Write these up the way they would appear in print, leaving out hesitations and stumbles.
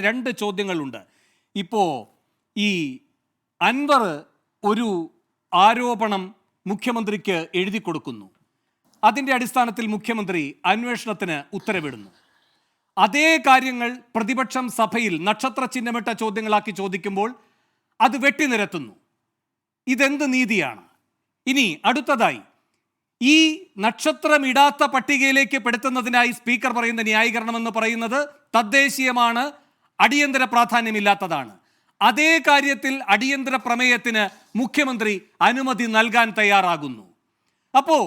രണ്ട് ചോദ്യങ്ങളുണ്ട്. ഇപ്പോൾ ഈ അൻവർ ഒരു ആരോപണം മുഖ്യമന്ത്രിക്ക് എഴുതി കൊടുക്കുന്നു. അതിൻ്റെ അടിസ്ഥാനത്തിൽ മുഖ്യമന്ത്രി അന്വേഷണത്തിന് ഉത്തരവിടുന്നു. അതേ കാര്യങ്ങൾ പ്രതിപക്ഷം സഭയിൽ നക്ഷത്ര ചിഹ്നമിട്ട ചോദ്യങ്ങളാക്കി ചോദിക്കുമ്പോൾ അത് വെട്ടിനിരത്തുന്നു. ഇതെന്ത് നീതിയാണ്? ഇനി അടുത്തതായി, ഈ നക്ഷത്രമിടാത്ത പട്ടികയിലേക്ക് പെടുത്തുന്നതിനായി സ്പീക്കർ പറയുന്ന ന്യായീകരണമെന്ന് പറയുന്നത് തദ്ദേശീയമാണ്, അടിയന്തര പ്രാധാന്യമില്ലാത്തതാണ്. അതേ കാര്യത്തിൽ അടിയന്തര പ്രമേയത്തിന് മുഖ്യമന്ത്രി അനുമതി നൽകാൻ തയ്യാറാകുന്നു. അപ്പോൾ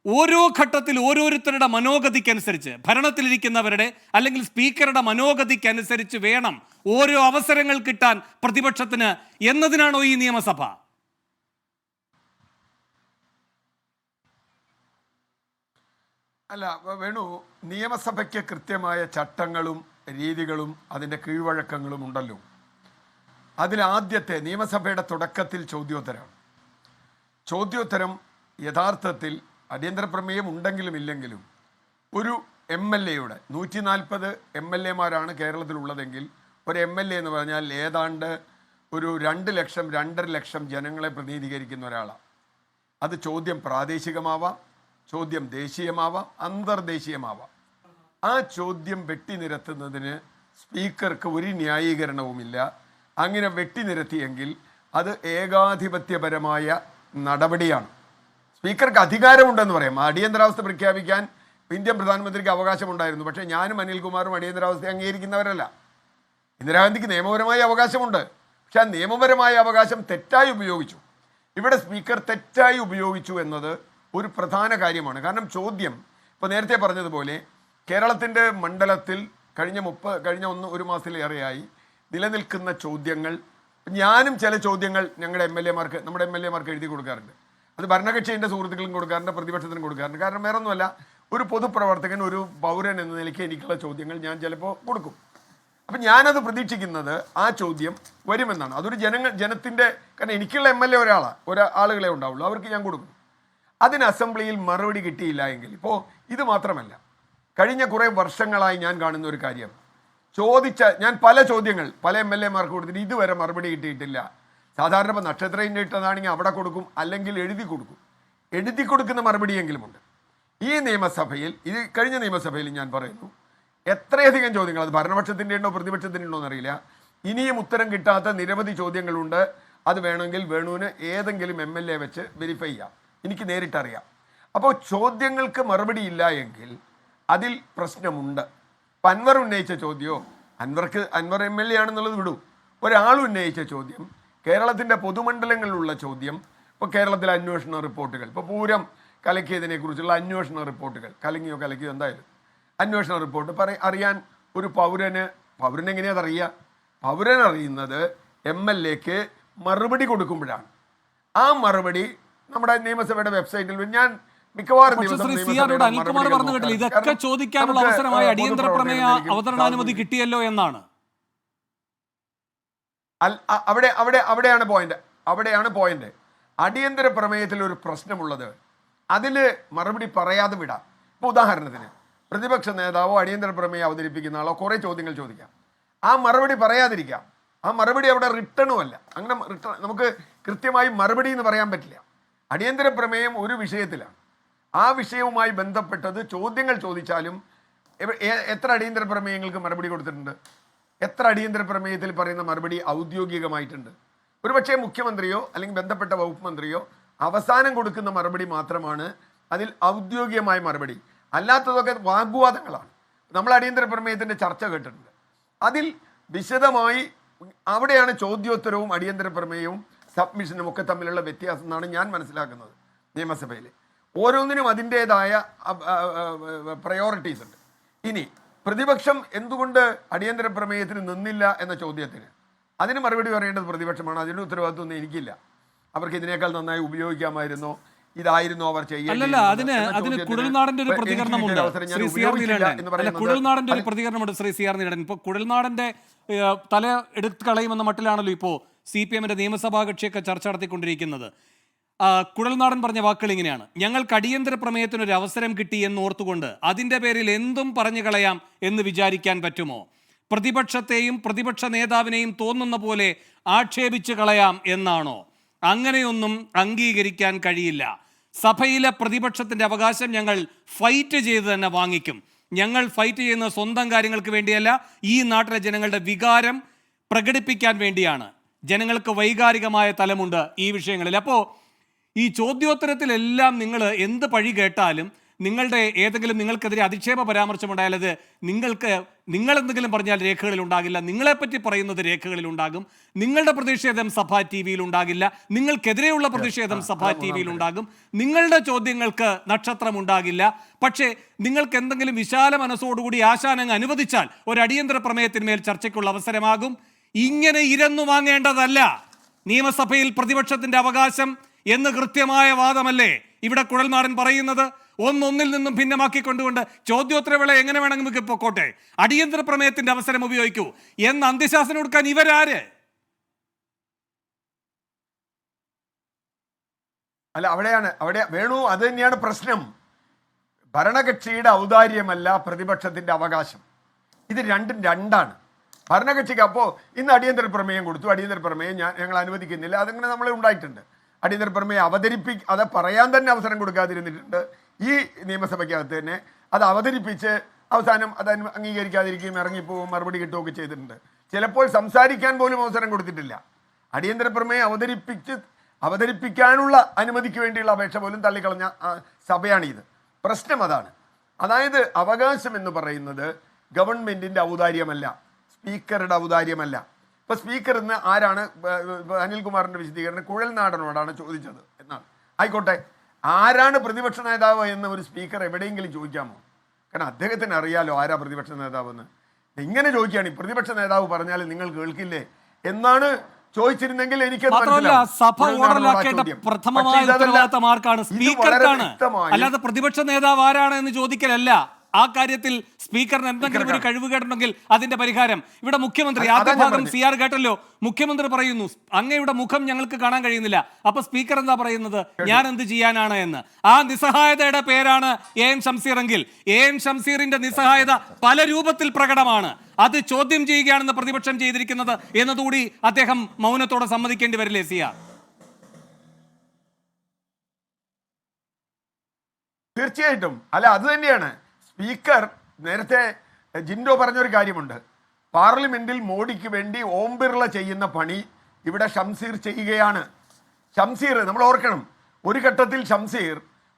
ഓരോ ഘട്ടത്തിൽ ഓരോരുത്തരുടെ മനോഗതിക്കനുസരിച്ച്, ഭരണത്തിലിരിക്കുന്നവരുടെ അല്ലെങ്കിൽ സ്പീക്കറുടെ മനോഗതിക്കനുസരിച്ച് വേണം ഓരോ അവസരങ്ങൾ കിട്ടാൻ പ്രതിപക്ഷത്തിന് എന്നതിനാണോ ഈ നിയമസഭ? അല്ല വേണു, നിയമസഭയ്ക്ക് കൃത്യമായ ചട്ടങ്ങളും രീതികളും അതിൻ്റെ കീഴ്വഴക്കങ്ങളും ഉണ്ടല്ലോ. അതിലാദ്യത്തെ നിയമസഭയുടെ തുടക്കത്തിൽ ചോദ്യോത്തരം യഥാർത്ഥത്തിൽ അടിയന്തര പ്രമേയം ഉണ്ടെങ്കിലും ഇല്ലെങ്കിലും ഒരു എം എൽ എയുടെ 140 MLA-മാരാണ് കേരളത്തിലുള്ളതെങ്കിൽ ഒരു MLA എന്ന് പറഞ്ഞാൽ ഏതാണ്ട് ഒരു 2 ലക്ഷം 2.5 ലക്ഷം ജനങ്ങളെ പ്രതിനിധീകരിക്കുന്ന ഒരാളാണ്. അത് ചോദ്യം പ്രാദേശികമാവാം, ചോദ്യം ദേശീയമാവാം, അന്തർദേശീയമാവാം. ആ ചോദ്യം വെട്ടിനിരത്തുന്നതിന് സ്പീക്കർക്ക് ഒരു ന്യായീകരണവുമില്ല. അങ്ങനെ വെട്ടിനിരത്തിയെങ്കിൽ അത് ഏകാധിപത്യപരമായ നടപടിയാണ്. സ്പീക്കർക്ക് അധികാരമുണ്ടെന്ന് പറയാം. അടിയന്തരാവസ്ഥ പ്രഖ്യാപിക്കാൻ ഇന്ത്യൻ പ്രധാനമന്ത്രിക്ക് അവകാശമുണ്ടായിരുന്നു. പക്ഷേ ഞാനും അനിൽകുമാറും അടിയന്തരാവസ്ഥയെ അംഗീകരിക്കുന്നവരല്ല. ഇന്ദിരാഗാന്ധിക്ക് നിയമപരമായ അവകാശമുണ്ട്. പക്ഷെ ആ നിയമപരമായ അവകാശം തെറ്റായി ഉപയോഗിച്ചു. ഇവിടെ സ്പീക്കർ തെറ്റായി ഉപയോഗിച്ചു എന്നത് ഒരു പ്രധാന കാര്യമാണ്. കാരണം ചോദ്യം, ഇപ്പോൾ നേരത്തെ പറഞ്ഞതുപോലെ കേരളത്തിൻ്റെ മണ്ഡലത്തിൽ കഴിഞ്ഞ ഒരു മാസത്തിലേറെയായി നിലനിൽക്കുന്ന ചോദ്യങ്ങൾ, ഞാനും ചില ചോദ്യങ്ങൾ നമ്മുടെ എം എൽ എമാർക്ക് എഴുതി കൊടുക്കാറുണ്ട്. അത് ഭരണകക്ഷിൻ്റെ സുഹൃത്തുക്കളും കൊടുക്കാറുണ്ട്, പ്രതിപക്ഷത്തിനും കൊടുക്കാറുണ്ട്. കാരണം വേറെ ഒന്നുമല്ല, ഒരു പൊതുപ്രവർത്തകൻ, ഒരു പൗരൻ എന്ന നിലയ്ക്ക് എനിക്കുള്ള ചോദ്യങ്ങൾ ഞാൻ ചിലപ്പോൾ കൊടുക്കും. അപ്പം ഞാനത് പ്രതീക്ഷിക്കുന്നത് ആ ചോദ്യം വരുമെന്നാണ്. അതൊരു ജനത്തിൻ്റെ, കാരണം എനിക്കുള്ള MLA ആളുകളെ ഉണ്ടാവുള്ളൂ, അവർക്ക് ഞാൻ കൊടുക്കും. അതിന് അസംബ്ലിയിൽ മറുപടി കിട്ടിയില്ല എങ്കിൽ, ഇപ്പോൾ ഇത് മാത്രമല്ല, കഴിഞ്ഞ കുറേ വർഷങ്ങളായി ഞാൻ കാണുന്ന ഒരു കാര്യം, ഞാൻ പല ചോദ്യങ്ങൾ പല MLA-മാർക്ക് കൊടുത്തിട്ട് ഇതുവരെ മറുപടി കിട്ടിയിട്ടില്ല. സാധാരണ ഇപ്പോൾ നക്ഷത്രം ഇട്ടതാണെങ്കിൽ അവിടെ കൊടുക്കും, അല്ലെങ്കിൽ എഴുതി കൊടുക്കുന്ന മറുപടിയെങ്കിലുമുണ്ട്. ഈ നിയമസഭയിൽ, കഴിഞ്ഞ നിയമസഭയിൽ ഞാൻ പറയുന്നു, എത്രയധികം ചോദ്യങ്ങൾ, അത് ഭരണപക്ഷത്തിൻ്റെ ഉണ്ടോ പ്രതിപക്ഷത്തിൻ്റെ ഉണ്ടോ എന്നറിയില്ല, ഇനിയും ഉത്തരം കിട്ടാത്ത നിരവധി ചോദ്യങ്ങളുണ്ട്. അത് വേണമെങ്കിൽ വേണുവിന് ഏതെങ്കിലും MLA വെച്ച് വെരിഫൈ ചെയ്യാം, എനിക്ക് നേരിട്ടറിയാം. അപ്പോൾ ചോദ്യങ്ങൾക്ക് മറുപടി ഇല്ല എങ്കിൽ അതിൽ പ്രശ്നമുണ്ട്. ഇപ്പം അൻവർ ഉന്നയിച്ച ചോദ്യമോ, അൻവർ MLA ആണെന്നുള്ളത് വിടൂ, ഒരാൾ ഉന്നയിച്ച ചോദ്യം, കേരളത്തിൻ്റെ പൊതുമണ്ഡലങ്ങളിലുള്ള ചോദ്യം, ഇപ്പോൾ കേരളത്തിലെ അന്വേഷണ റിപ്പോർട്ടുകൾ, ഇപ്പോൾ പൂരം കലക്കിയതിനെക്കുറിച്ചുള്ള അന്വേഷണ റിപ്പോർട്ടുകൾ, കലങ്ങിയോ എന്തായാലും അന്വേഷണ റിപ്പോർട്ട് അറിയാൻ ഒരു പൗരനെങ്ങനെയാണ് അറിയുക? പൗരൻ അറിയുന്നത് MLA-ക്ക് മറുപടി കൊടുക്കുമ്പോഴാണ്. ആ മറുപടി നമ്മുടെ നിയമസഭയുടെ വെബ്സൈറ്റിൽ ഞാൻ മിക്കവാറും അനിൽകുമാർ പറഞ്ഞു കേട്ടില്ല, ഇതൊക്കെ ചോദിക്കാനുള്ള അവസരമായ അടിയന്തര പ്രമേയ അവതരണാനുമതി കിട്ടിയല്ലോ എന്നാണ്. അവിടെയാണ് പോയിന്റ്. അടിയന്തര പ്രമേയത്തിൽ ഒരു പ്രശ്നമുള്ളത് അതിൽ മറുപടി പറയാതെ വിടാം. ഇപ്പോൾ ഉദാഹരണത്തിന് പ്രതിപക്ഷ നേതാവോ അടിയന്തര പ്രമേയം അവതരിപ്പിക്കുന്ന ആളോ കുറേ ചോദ്യങ്ങൾ ചോദിക്കാം, ആ മറുപടി പറയാതിരിക്കാം. ആ മറുപടി അവിടെ റിട്ടണും അല്ല. അങ്ങനെ നമുക്ക് കൃത്യമായി മറുപടി എന്ന് പറയാൻ പറ്റില്ല. അടിയന്തര പ്രമേയം ഒരു വിഷയത്തിലാണ്, ആ വിഷയവുമായി ബന്ധപ്പെട്ടത് ചോദ്യങ്ങൾ ചോദിച്ചാലും എത്ര അടിയന്തര പ്രമേയങ്ങൾക്ക് മറുപടി കൊടുത്തിട്ടുണ്ട്? എത്ര അടിയന്തര പ്രമേയത്തിൽ പറയുന്ന മറുപടി ഔദ്യോഗികമായിട്ടുണ്ട്? ഒരുപക്ഷെ മുഖ്യമന്ത്രിയോ അല്ലെങ്കിൽ ബന്ധപ്പെട്ട വകുപ്പ് മന്ത്രിയോ അവസാനം കൊടുക്കുന്ന മറുപടി മാത്രമാണ് അതിൽ ഔദ്യോഗികമായ മറുപടി. അല്ലാത്തതൊക്കെ വാഗ്വാദങ്ങളാണ്. നമ്മൾ അടിയന്തര പ്രമേയത്തിൻ്റെ ചർച്ച കേട്ടിട്ടുണ്ട്. അതിൽ വിശദമായി അവിടെയാണ് ചോദ്യോത്തരവും അടിയന്തര പ്രമേയവും സബ്മിഷനും ഒക്കെ തമ്മിലുള്ള വ്യത്യാസം എന്നാണ് ഞാൻ മനസ്സിലാക്കുന്നത്. നിയമസഭയിൽ ഓരോന്നിനും അതിൻ്റേതായ പ്രയോറിറ്റീസ് ഉണ്ട്. ഇനി പ്രതിപക്ഷം എന്തുകൊണ്ട് അടിയന്തര പ്രമേയത്തിന് നിന്നില്ല എന്ന ചോദ്യത്തിന് അതിന് മറുപടി പറയേണ്ടത് പ്രതിപക്ഷമാണ്. അതിൻ്റെ ഉത്തരവാദിത്വമൊന്നും എനിക്കില്ല. അവർക്ക് ഇതിനേക്കാൾ നന്നായി ഉപയോഗിക്കാമായിരുന്നോ, ഇതായിരുന്നു അവർ ചെയ്യേണ്ടത്. അതിന് കുഴൽനാടന്റെ ഒരു പ്രതികരണമുണ്ട് ശ്രീ സി ആർ നീലൻ. ഇപ്പോൾ കുഴൽനാടന്റെ തല എടുത്ത് കളയുമെന്ന മട്ടിലാണല്ലോ ഇപ്പോൾ CPM-ന്റെ നിയമസഭാ കക്ഷിയൊക്കെ ചർച്ച നടത്തിക്കൊണ്ടിരിക്കുന്നത്. കുഴൽനാടൻ പറഞ്ഞ വാക്കുകൾ ഇങ്ങനെയാണ്: ഞങ്ങൾക്ക് അടിയന്തര പ്രമേയത്തിനൊരു അവസരം കിട്ടി എന്ന് ഓർത്തുകൊണ്ട് അതിൻ്റെ പേരിൽ എന്തും പറഞ്ഞു കളയാം എന്ന് വിചാരിക്കാൻ പറ്റുമോ? പ്രതിപക്ഷത്തെയും പ്രതിപക്ഷ നേതാവിനെയും തോന്നുന്ന പോലെ ആക്ഷേപിച്ചു കളയാം എന്നാണോ? അങ്ങനെയൊന്നും അംഗീകരിക്കാൻ കഴിയില്ല. സഭയിലെ പ്രതിപക്ഷത്തിന്റെ അവകാശം ഞങ്ങൾ ഫൈറ്റ് ചെയ്ത് തന്നെ വാങ്ങിക്കും. ഞങ്ങൾ ഫൈറ്റ് ചെയ്യുന്ന സ്വന്തം കാര്യങ്ങൾക്ക് വേണ്ടിയല്ല, ഈ നാട്ടിലെ ജനങ്ങളുടെ വികാരം പ്രകടിപ്പിക്കാൻ വേണ്ടിയാണ്. ജനങ്ങൾക്ക് വൈകാരികമായ തലമുണ്ട് ഈ വിഷയങ്ങളിൽ. അപ്പോൾ ഈ ചോദ്യോത്തരത്തിലെല്ലാം നിങ്ങൾ എന്ത് പഴി കേട്ടാലും, നിങ്ങളുടെ ഏതെങ്കിലും നിങ്ങൾക്കെതിരെ അധിക്ഷേപ പരാമർശമുണ്ടായാൽ അത് നിങ്ങളെന്തെങ്കിലും പറഞ്ഞാൽ രേഖകളിൽ ഉണ്ടാകില്ല, നിങ്ങളെപ്പറ്റി പറയുന്നത് രേഖകളിൽ ഉണ്ടാകും. നിങ്ങളുടെ പ്രതിഷേധം സഭാ ടി വിയിൽ ഉണ്ടാകില്ല, നിങ്ങൾക്കെതിരെയുള്ള പ്രതിഷേധം സഭാ ടി വിയിൽ ഉണ്ടാകും. നിങ്ങളുടെ ചോദ്യങ്ങൾക്ക് നക്ഷത്രം ഉണ്ടാകില്ല. പക്ഷേ നിങ്ങൾക്ക് എന്തെങ്കിലും വിശാല മനസ്സോടുകൂടി ആശാനങ്ങ് അനുവദിച്ചാൽ ഒരു അടിയന്തര പ്രമേയത്തിന്മേൽ ചർച്ചയ്ക്കുള്ള അവസരമാകും. ഇങ്ങനെ ഇരന്നു വാങ്ങേണ്ടതല്ല നിയമസഭയിൽ പ്രതിപക്ഷത്തിന്റെ അവകാശം എന്ന് കൃത്യമായ വാദമല്ലേ ഇവിടെ കുഴൽനാടൻ പറയുന്നത്? ഒന്നിൽ നിന്നും ഭിന്നമാക്കിക്കൊണ്ടുകൊണ്ട് ചോദ്യോത്തരവേള എങ്ങനെ വേണമെങ്കിൽ പൊക്കോട്ടെ, അടിയന്തര പ്രമേയത്തിന്റെ അവസരം ഉപയോഗിക്കൂ എന്ന് അന്ത്യശാസനം കൊടുക്കാൻ ഇവരാര്? അല്ല, അവിടെ വേണു, അത് തന്നെയാണ് പ്രശ്നം. ഭരണകക്ഷിയുടെ ഔദാര്യമല്ല പ്രതിപക്ഷത്തിന്റെ അവകാശം. ഇത് രണ്ടും രണ്ടാണ്. ഭരണകക്ഷിക്ക് അപ്പോൾ ഇന്ന് അടിയന്തര പ്രമേയം കൊടുത്തു, അടിയന്തര പ്രമേയം ഞങ്ങൾ അനുവദിക്കുന്നില്ല, അതങ്ങനെ നമ്മളെ ഉണ്ടായിട്ടുണ്ട്. അടിയന്തര പ്രമേയം അത് പറയാൻ തന്നെ അവസരം കൊടുക്കാതിരുന്നിട്ടുണ്ട്. ഈ നിയമസഭയ്ക്കകത്ത് തന്നെ അത് അവതരിപ്പിച്ച് അവസാനം അത് അംഗീകരിക്കാതിരിക്കുകയും ഇറങ്ങിപ്പോവും മറുപടി കിട്ടുകയൊക്കെ ചെയ്തിട്ടുണ്ട്. ചിലപ്പോൾ സംസാരിക്കാൻ പോലും അവസരം കൊടുത്തിട്ടില്ല. അടിയന്തര പ്രമേയം അവതരിപ്പിക്കാനുള്ള അനുമതിക്ക് വേണ്ടിയുള്ള അപേക്ഷ പോലും തള്ളിക്കളഞ്ഞ സഭയാണിത്. പ്രശ്നം അതാണ്. അതായത് അവകാശം എന്ന് പറയുന്നത് ഗവൺമെന്റിന്റെ ഔദാര്യമല്ല, സ്പീക്കറുടെ ഔദാര്യമല്ല. ഇപ്പൊ സ്പീക്കർ ഇന്ന് ആരാണ്? അനിൽകുമാറിന്റെ വിശദീകരണം കുഴൽനാടനോടാണ് ചോദിച്ചത് എന്നാണ്. ആയിക്കോട്ടെ, ആരാണ് പ്രതിപക്ഷ നേതാവ് എന്ന് ഒരു സ്പീക്കർ എവിടെയെങ്കിലും ചോദിക്കാമോ? കാരണം അദ്ദേഹത്തിന് അറിയാലോ ആരാ പ്രതിപക്ഷ നേതാവ് എന്ന്. ഇങ്ങനെ ചോദിക്കുകയാണ്, ഈ പ്രതിപക്ഷ നേതാവ് പറഞ്ഞാൽ നിങ്ങൾ കേൾക്കില്ലേ എന്നാണ് ചോദിച്ചിരുന്നെങ്കിൽ എനിക്ക് സഭ ഓർഡറിലാക്കേണ്ട പ്രഥമമായ ഉത്തരവാദിത്തം ആർക്കാണ്? സ്പീക്കർക്കാണ്. അല്ലാതെ പ്രതിപക്ഷ നേതാവ് ആരാണ് എന്ന് ചോദിക്കലല്ല. ആ കാര്യത്തിൽ സ്പീക്കറിന് എന്തെങ്കിലും ഒരു കഴിവുകേടുണ്ടെങ്കിൽ അതിന്റെ പരിഹാരം ഇവിടെ മുഖ്യമന്ത്രി ആദ്യ ഭാഗം CR കേട്ടല്ലോ. മുഖ്യമന്ത്രി പറയുന്നു അങ്ങയുടെ മുഖം ഞങ്ങൾക്ക് കാണാൻ കഴിയുന്നില്ല. അപ്പൊ സ്പീക്കർ എന്താ പറയുന്നത്? ഞാൻ എന്ത് ചെയ്യാനാണ് എന്ന്. ആ നിസ്സഹായതയുടെ പേരാണ് AN ഷംസീർ എങ്കിൽ AN ഷംസീറിന്റെ നിസ്സഹായത പല രൂപത്തിൽ പ്രകടമാണ്. അത് ചോദ്യം ചെയ്യുകയാണെന്ന് പ്രതിപക്ഷം ചെയ്തിരിക്കുന്നത് എന്നതുകൂടി അദ്ദേഹം മൗനത്തോടെ സമ്മതിക്കേണ്ടി വരില്ലേ CR? തീർച്ചയായിട്ടും. അല്ല, അത് തന്നെയാണ്. സ്പീക്കർ നേരത്തെ ജിൻഡോ പറഞ്ഞൊരു കാര്യമുണ്ട്. പാർലമെന്റിൽ മോഡിക്ക് വേണ്ടി ഓം ബിർള ചെയ്യുന്ന പണി ഇവിടെ ഷംസീർ ചെയ്യുകയാണ്. ഷംസീർ, നമ്മൾ ഓർക്കണം, ഒരു ഘട്ടത്തിൽ ഷംസീർ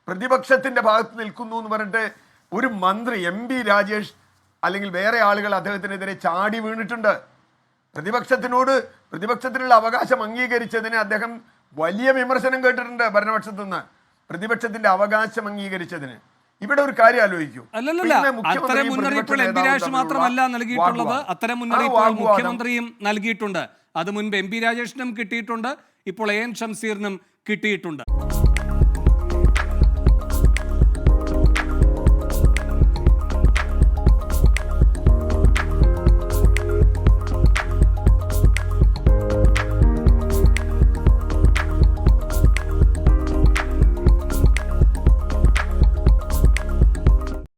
പ്രതിപക്ഷത്തിന്റെ ഭാഗത്ത് നിൽക്കുന്നു എന്ന് പറഞ്ഞിട്ട് ഒരു മന്ത്രി MP രാജേഷ് അല്ലെങ്കിൽ വേറെ ആളുകൾ അദ്ദേഹത്തിനെതിരെ ചാടി വീണിട്ടുണ്ട്. പ്രതിപക്ഷത്തിനുള്ള അവകാശം അംഗീകരിച്ചതിന് അദ്ദേഹം വലിയ വിമർശനം കേട്ടിട്ടുണ്ട് ഭരണപക്ഷത്തു നിന്ന്. പ്രതിപക്ഷത്തിന്റെ അവകാശം അംഗീകരിച്ചതിന് ഇവിടെ ഒരു കാര്യം ആലോചിക്കൂ. അത്തരം മുന്നറിയിപ്പുകൾ MP രാജേഷ് മാത്രമല്ല നൽകിയിട്ടുള്ളത്, അത്തരം മുന്നറിയിപ്പുകൾ മുഖ്യമന്ത്രിയും നൽകിയിട്ടുണ്ട്. അത് മുൻപ് MP രാജേഷിനും കിട്ടിയിട്ടുണ്ട്, ഇപ്പോൾ AN ഷംസീറിനും കിട്ടിയിട്ടുണ്ട്.